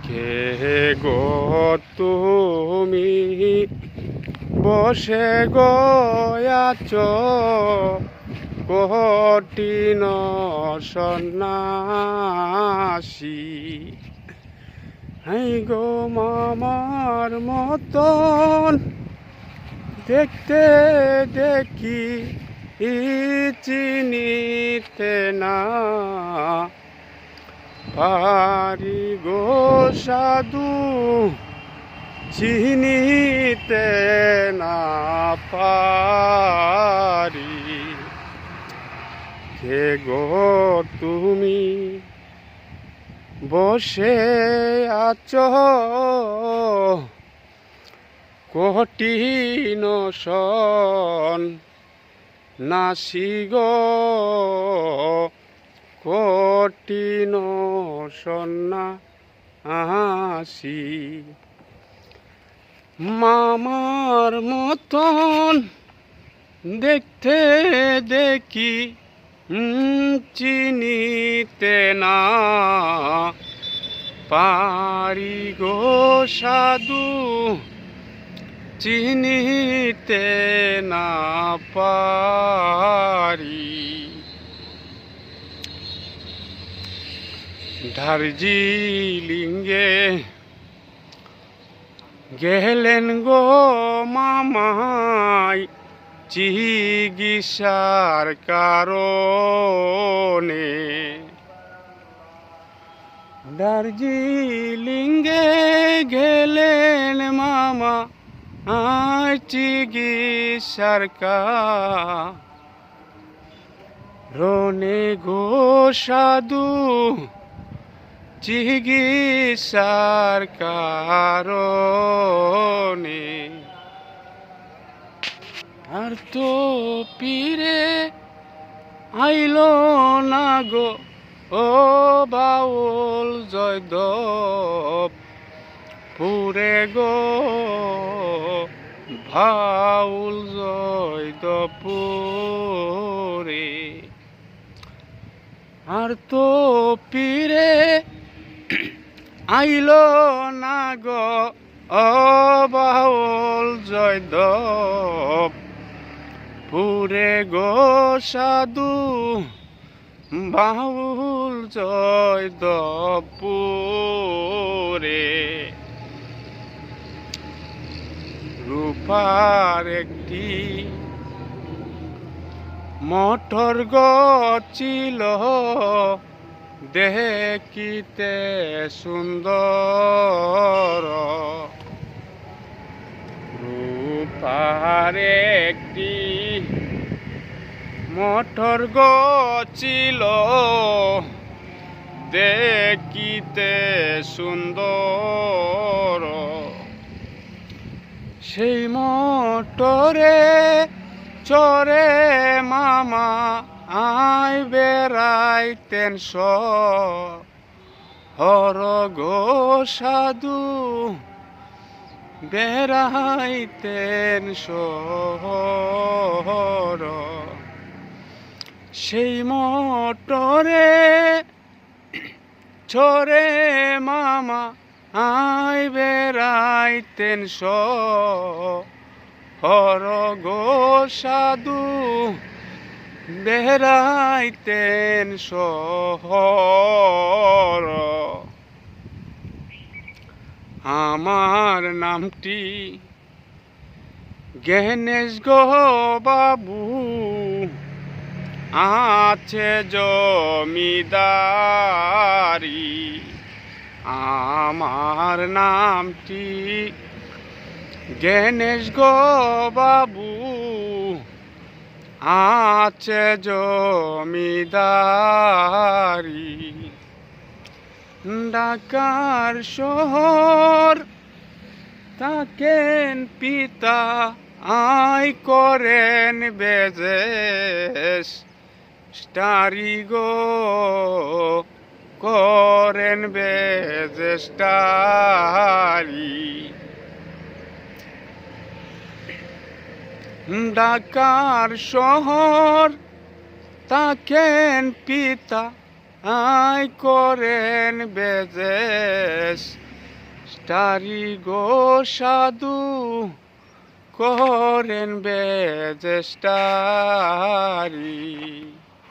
কে গো তুমি বসে গয়াছ কঠিন সন্ন্যাসী। হাই গো মামার মতন দেখতে দেখি চিনিতে না পারি গো সাধু, চিনিতে না পারি। কে গো তুমি বসে আছো কঠিন সন্ন্যাসী গো, কঠিন সন্ন্যাসী। মামার মতন দেখতে দেখি চিনিতে না পারি গো সাধু, চিনিতে না পারি। দার্জিলিঙ্গে গেলেন গো মামাই চিকিৎসার কারণে। দার্জিলিঙ্গে গেলেন মামা চিকিৎসার কারণে গো সাধু, চিকিৎসার কারণে। আর তো পীরে আইলো না গো ও বাউল জয়দেব পুরে গো, বাউল জয়দেব পুরে। আর তো পীরে আইলো না গো ও বাউল জয়দেব পুরে গো সাধু, বাউল জয়দেব পুরে। রূপার একটি মটর গছিল দেখিতে সুন্দর। রূপার একটি মটর গছিল দেখিতে সুন্দর। সেই মটরে চরে মামা আই বেড়াইতেন হর গো সাধু, বেড়াইতেন শহর। সেই মটরে চরে মামা আই বেড়াইতেন হর গো সাধু, বেড়াইতেন শহর। আমার নামটি গণেশ গো বাবু, আছে জমিদারি। আমার নামটি গণেশ গো বাবু, আছে জমিদারি। ঢাকার শহর থাকেন পিতা আয় করেন বেজেস স্টারি গো, করেন বেজেস স্টারি। ঢাকার শহর থাকেন পিতা আয় করেন বেজেস তারি গো সাধু করেন বেজেষ্টারি